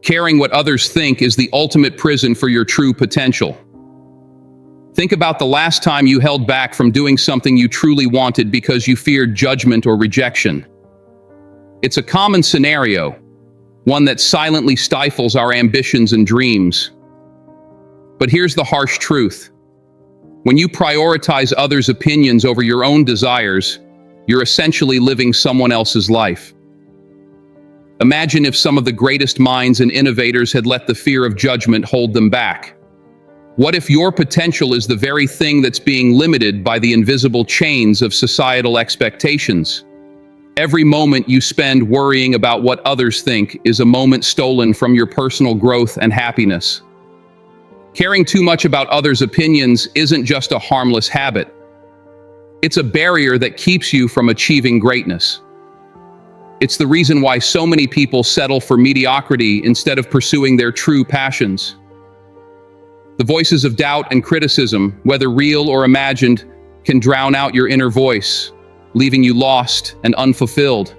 Caring what others think is the ultimate prison for your true potential. Think about the last time you held back from doing something you truly wanted because you feared judgment or rejection. It's a common scenario, one that silently stifles our ambitions and dreams. But here's the harsh truth. When you prioritize others' opinions over your own desires, you're essentially living someone else's life. Imagine if some of the greatest minds and innovators had let the fear of judgment hold them back. What if your potential is the very thing that's being limited by the invisible chains of societal expectations? Every moment you spend worrying about what others think is a moment stolen from your personal growth and happiness. Caring too much about others' opinions isn't just a harmless habit. It's a barrier that keeps you from achieving greatness. It's the reason why so many people settle for mediocrity instead of pursuing their true passions. The voices of doubt and criticism, whether real or imagined, can drown out your inner voice, leaving you lost and unfulfilled.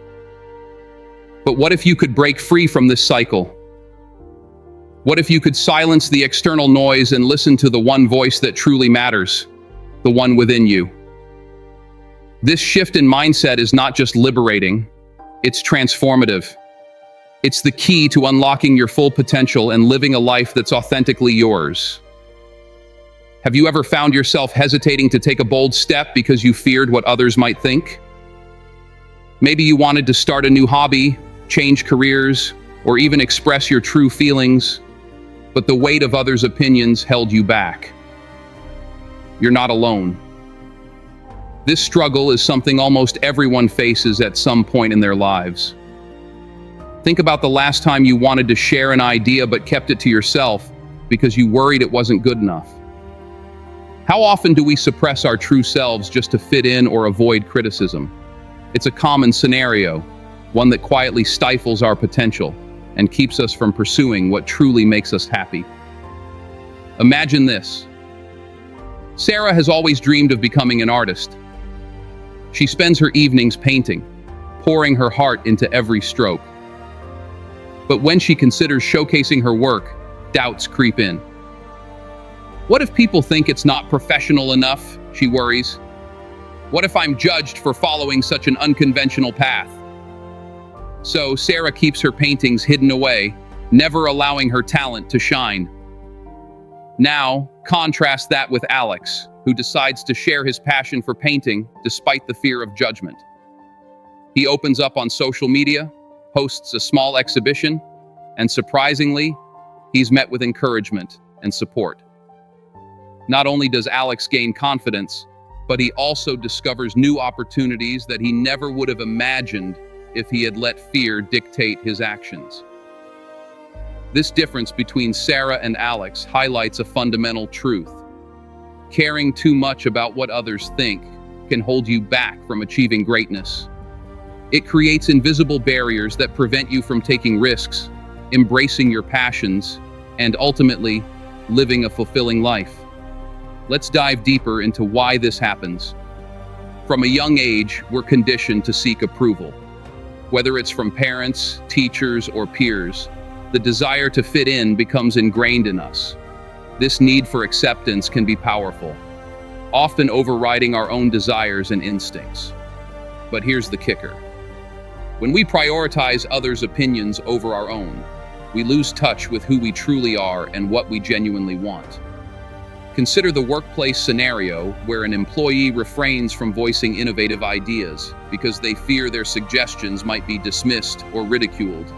But what if you could break free from this cycle? What if you could silence the external noise and listen to the one voice that truly matters, the one within you? This shift in mindset is not just liberating, it's transformative. It's the key to unlocking your full potential and living a life that's authentically yours. Have you ever found yourself hesitating to take a bold step because you feared what others might think? Maybe you wanted to start a new hobby, change careers, or even express your true feelings, but the weight of others' opinions held you back. You're not alone. This struggle is something almost everyone faces at some point in their lives. Think about the last time you wanted to share an idea but kept it to yourself because you worried it wasn't good enough. How often do we suppress our true selves just to fit in or avoid criticism? It's a common scenario, one that quietly stifles our potential and keeps us from pursuing what truly makes us happy. Imagine this. Sarah has always dreamed of becoming an artist. She spends her evenings painting, pouring her heart into every stroke. But when she considers showcasing her work, doubts creep in. What if people think it's not professional enough, she worries. What if I'm judged for following such an unconventional path? So Sarah keeps her paintings hidden away, never allowing her talent to shine. Now, contrast that with Alex, who decides to share his passion for painting despite the fear of judgment. He opens up on social media, hosts a small exhibition, and surprisingly, he's met with encouragement and support. Not only does Alex gain confidence, but he also discovers new opportunities that he never would have imagined if he had let fear dictate his actions. This difference between Sarah and Alex highlights a fundamental truth. Caring too much about what others think can hold you back from achieving greatness. It creates invisible barriers that prevent you from taking risks, embracing your passions, and ultimately, living a fulfilling life. Let's dive deeper into why this happens. From a young age, we're conditioned to seek approval. Whether it's from parents, teachers, or peers, the desire to fit in becomes ingrained in us. This need for acceptance can be powerful, often overriding our own desires and instincts. But here's the kicker. When we prioritize others' opinions over our own, we lose touch with who we truly are and what we genuinely want. Consider the workplace scenario where an employee refrains from voicing innovative ideas because they fear their suggestions might be dismissed or ridiculed.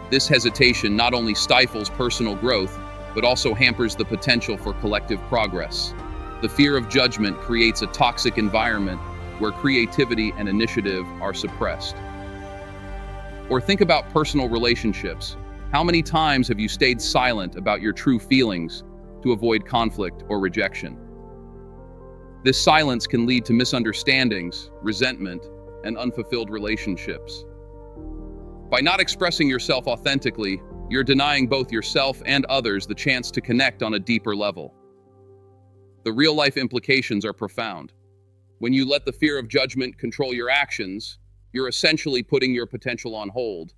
This hesitation not only stifles personal growth, but also hampers the potential for collective progress. The fear of judgment creates a toxic environment where creativity and initiative are suppressed. Or think about personal relationships. How many times have you stayed silent about your true feelings to avoid conflict or rejection? This silence can lead to misunderstandings, resentment, and unfulfilled relationships. By not expressing yourself authentically, you're denying both yourself and others the chance to connect on a deeper level. The real-life implications are profound. When you let the fear of judgment control your actions, you're essentially putting your potential on hold.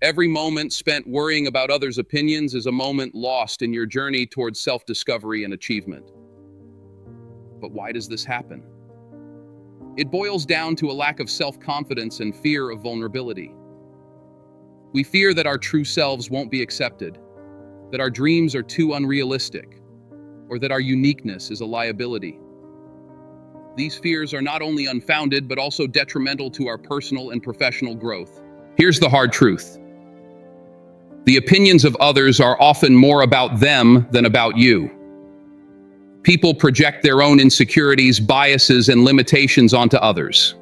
Every moment spent worrying about others' opinions is a moment lost in your journey towards self-discovery and achievement. But why does this happen? It boils down to a lack of self-confidence and fear of vulnerability. We fear that our true selves won't be accepted, that our dreams are too unrealistic, or that our uniqueness is a liability. These fears are not only unfounded, but also detrimental to our personal and professional growth. Here's the hard truth. The opinions of others are often more about them than about you. People project their own insecurities, biases, and limitations onto others.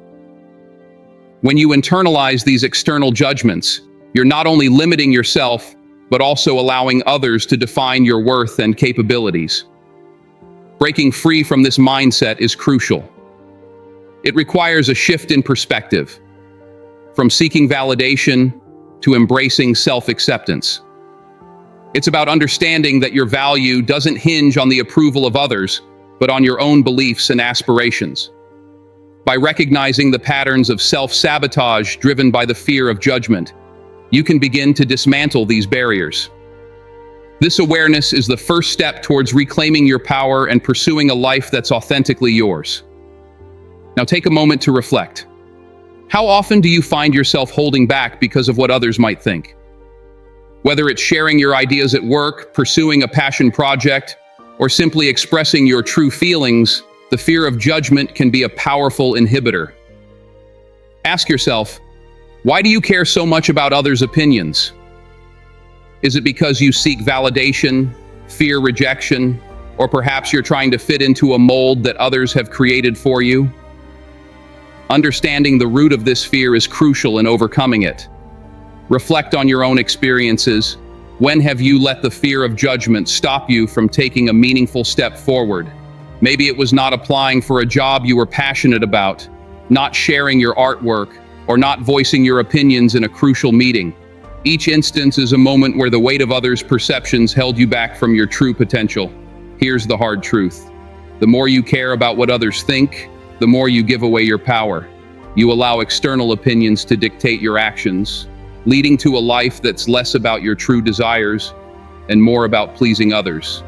When you internalize these external judgments, you're not only limiting yourself, but also allowing others to define your worth and capabilities. Breaking free from this mindset is crucial. It requires a shift in perspective, from seeking validation to embracing self-acceptance. It's about understanding that your value doesn't hinge on the approval of others, but on your own beliefs and aspirations. By recognizing the patterns of self-sabotage driven by the fear of judgment, you can begin to dismantle these barriers. This awareness is the first step towards reclaiming your power and pursuing a life that's authentically yours. Now take a moment to reflect. How often do you find yourself holding back because of what others might think? Whether it's sharing your ideas at work, pursuing a passion project, or simply expressing your true feelings, the fear of judgment can be a powerful inhibitor. Ask yourself, why do you care so much about others' opinions? Is it because you seek validation, fear rejection, or perhaps you're trying to fit into a mold that others have created for you? Understanding the root of this fear is crucial in overcoming it. Reflect on your own experiences. When have you let the fear of judgment stop you from taking a meaningful step forward? Maybe it was not applying for a job you were passionate about, not sharing your artwork, or not voicing your opinions in a crucial meeting. Each instance is a moment where the weight of others' perceptions held you back from your true potential. Here's the hard truth. The more you care about what others think, the more you give away your power. You allow external opinions to dictate your actions, leading to a life that's less about your true desires and more about pleasing others.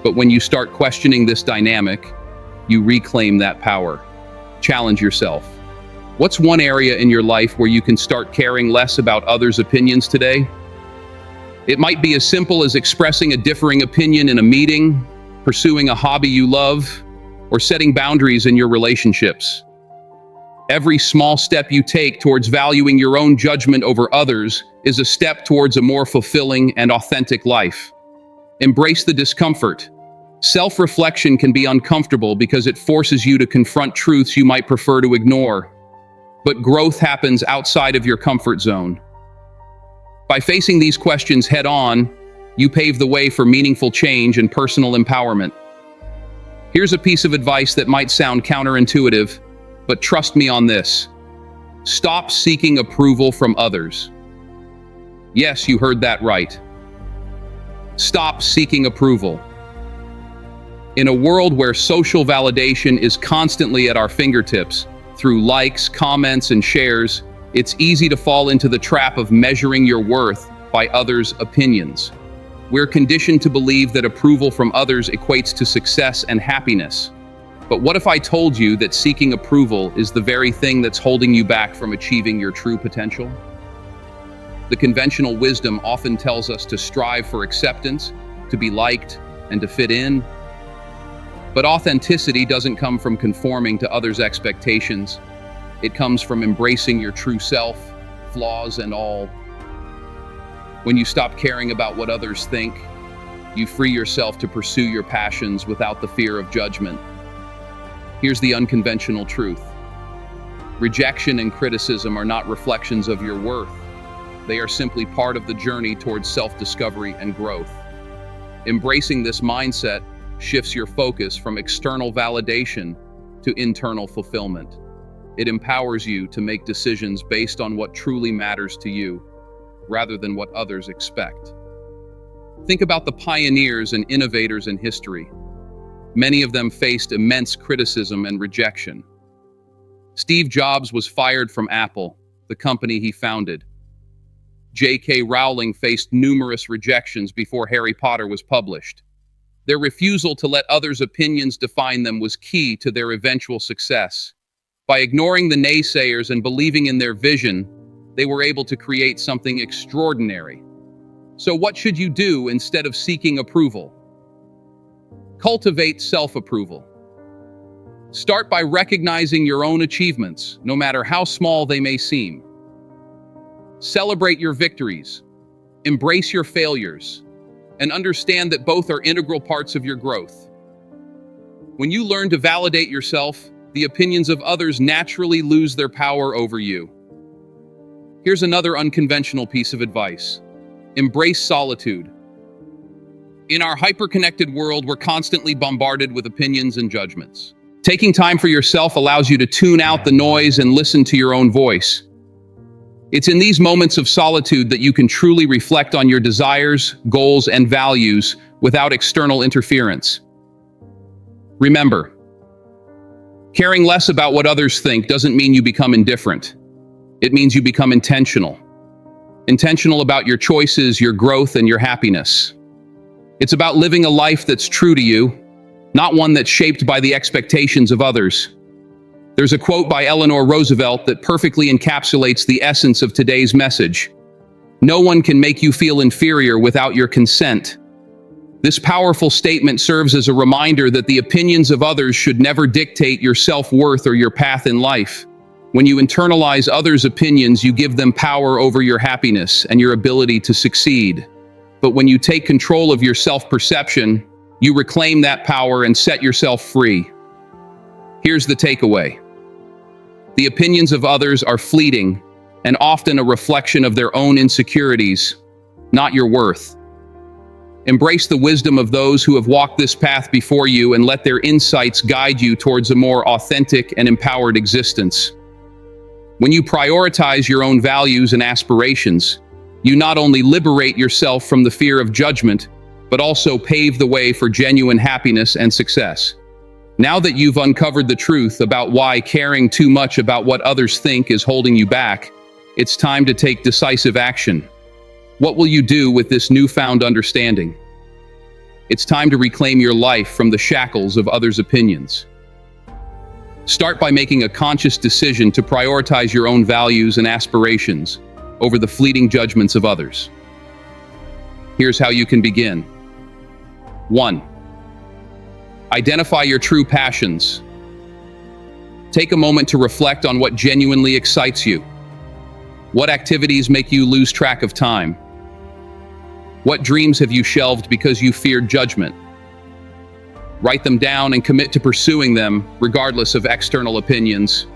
But when you start questioning this dynamic, you reclaim that power. Challenge yourself. What's one area in your life where you can start caring less about others' opinions today? It might be as simple as expressing a differing opinion in a meeting, pursuing a hobby you love, or setting boundaries in your relationships. Every small step you take towards valuing your own judgment over others is a step towards a more fulfilling and authentic life. Embrace the discomfort. Self-reflection can be uncomfortable because it forces you to confront truths you might prefer to ignore. But growth happens outside of your comfort zone. By facing these questions head-on, you pave the way for meaningful change and personal empowerment. Here's a piece of advice that might sound counterintuitive, but trust me on this. Stop seeking approval from others. Yes, you heard that right. Stop seeking approval. In a world where social validation is constantly at our fingertips, through likes, comments, and shares, it's easy to fall into the trap of measuring your worth by others' opinions. We're conditioned to believe that approval from others equates to success and happiness. But what if I told you that seeking approval is the very thing that's holding you back from achieving your true potential? The conventional wisdom often tells us to strive for acceptance, to be liked, and to fit in. But authenticity doesn't come from conforming to others' expectations. It comes from embracing your true self, flaws and all. When you stop caring about what others think, you free yourself to pursue your passions without the fear of judgment. Here's the unconventional truth. Rejection and criticism are not reflections of your worth. They are simply part of the journey towards self-discovery and growth. Embracing this mindset shifts your focus from external validation to internal fulfillment. It empowers you to make decisions based on what truly matters to you, rather than what others expect. Think about the pioneers and innovators in history. Many of them faced immense criticism and rejection. Steve Jobs was fired from Apple, the company he founded. J.K. Rowling faced numerous rejections before Harry Potter was published. Their refusal to let others' opinions define them was key to their eventual success. By ignoring the naysayers and believing in their vision, they were able to create something extraordinary. So what should you do instead of seeking approval? Cultivate self-approval. Start by recognizing your own achievements, no matter how small they may seem. Celebrate your victories. Embrace your failures, and understand that both are integral parts of your growth. When you learn to validate yourself, the opinions of others naturally lose their power over you. Here's another unconventional piece of advice. Embrace solitude. In our hyper-connected world, we're constantly bombarded with opinions and judgments. Taking time for yourself allows you to tune out the noise and listen to your own voice. It's in these moments of solitude that you can truly reflect on your desires, goals, and values without external interference. Remember, caring less about what others think doesn't mean you become indifferent. It means you become intentional. Intentional about your choices, your growth, and your happiness. It's about living a life that's true to you, not one that's shaped by the expectations of others. There's a quote by Eleanor Roosevelt that perfectly encapsulates the essence of today's message. No one can make you feel inferior without your consent. This powerful statement serves as a reminder that the opinions of others should never dictate your self-worth or your path in life. When you internalize others' opinions, you give them power over your happiness and your ability to succeed. But when you take control of your self-perception, you reclaim that power and set yourself free. Here's the takeaway. The opinions of others are fleeting and often a reflection of their own insecurities, not your worth. Embrace the wisdom of those who have walked this path before you and let their insights guide you towards a more authentic and empowered existence. When you prioritize your own values and aspirations, you not only liberate yourself from the fear of judgment, but also pave the way for genuine happiness and success. Now that you've uncovered the truth about why caring too much about what others think is holding you back, it's time to take decisive action. What will you do with this newfound understanding? It's time to reclaim your life from the shackles of others' opinions. Start by making a conscious decision to prioritize your own values and aspirations over the fleeting judgments of others. Here's how you can begin. 1. Identify your true passions. Take a moment to reflect on what genuinely excites you. What activities make you lose track of time? What dreams have you shelved because you feared judgment? Write them down and commit to pursuing them, regardless of external opinions.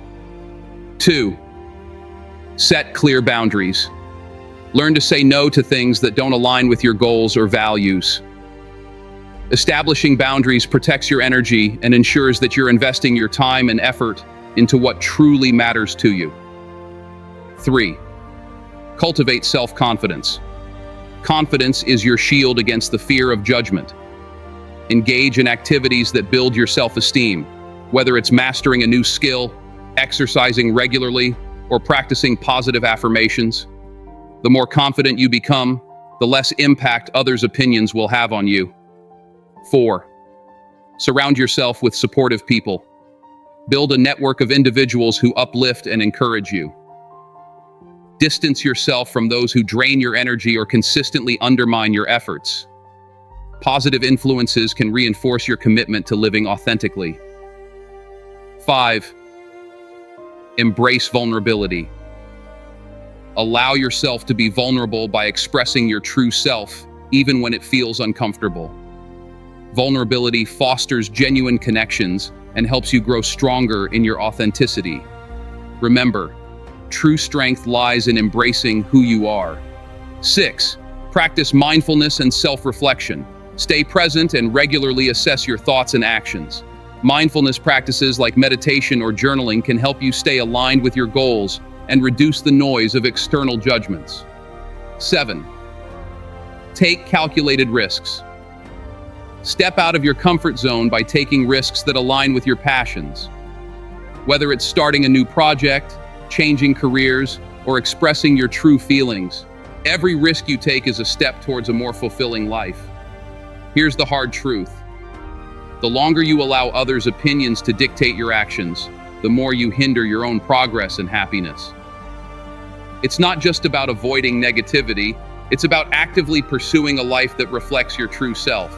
2. Set clear boundaries. Learn to say no to things that don't align with your goals or values. Establishing boundaries protects your energy and ensures that you're investing your time and effort into what truly matters to you. 3. Cultivate self-confidence. Confidence is your shield against the fear of judgment. Engage in activities that build your self-esteem, whether it's mastering a new skill, exercising regularly, or practicing positive affirmations. The more confident you become, the less impact others' opinions will have on you. 4. Surround yourself with supportive people. Build a network of individuals who uplift and encourage you. Distance yourself from those who drain your energy or consistently undermine your efforts. Positive influences can reinforce your commitment to living authentically. 5. Embrace vulnerability. Allow yourself to be vulnerable by expressing your true self, even when it feels uncomfortable. Vulnerability fosters genuine connections and helps you grow stronger in your authenticity. Remember, true strength lies in embracing who you are. 6. Practice mindfulness and self-reflection. Stay present and regularly assess your thoughts and actions. Mindfulness practices like meditation or journaling can help you stay aligned with your goals and reduce the noise of external judgments. 7. Take calculated risks. Step out of your comfort zone by taking risks that align with your passions. Whether it's starting a new project, changing careers, or expressing your true feelings, Every risk you take is a step towards a more fulfilling life. Here's the hard truth. The longer you allow others' opinions to dictate your actions, the more you hinder your own progress and happiness. It's not just about avoiding negativity, it's about actively pursuing a life that reflects your true self.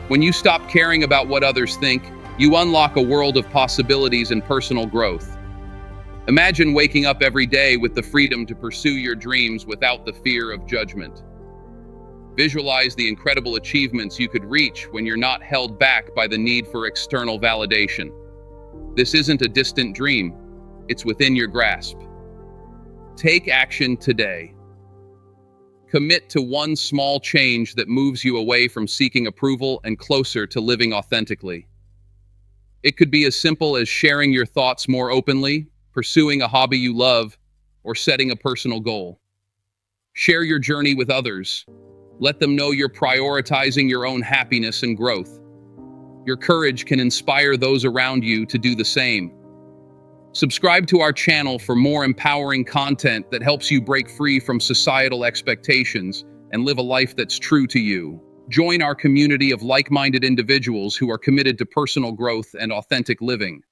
When you stop caring about what others think, you unlock a world of possibilities and personal growth. Imagine waking up every day with the freedom to pursue your dreams without the fear of judgment. Visualize the incredible achievements you could reach when you're not held back by the need for external validation. This isn't a distant dream, it's within your grasp. Take action today. Commit to one small change that moves you away from seeking approval and closer to living authentically. It could be as simple as sharing your thoughts more openly, pursuing a hobby you love, or setting a personal goal. Share your journey with others. Let them know you're prioritizing your own happiness and growth. Your courage can inspire those around you to do the same. Subscribe to our channel for more empowering content that helps you break free from societal expectations and live a life that's true to you. Join our community of like-minded individuals who are committed to personal growth and authentic living.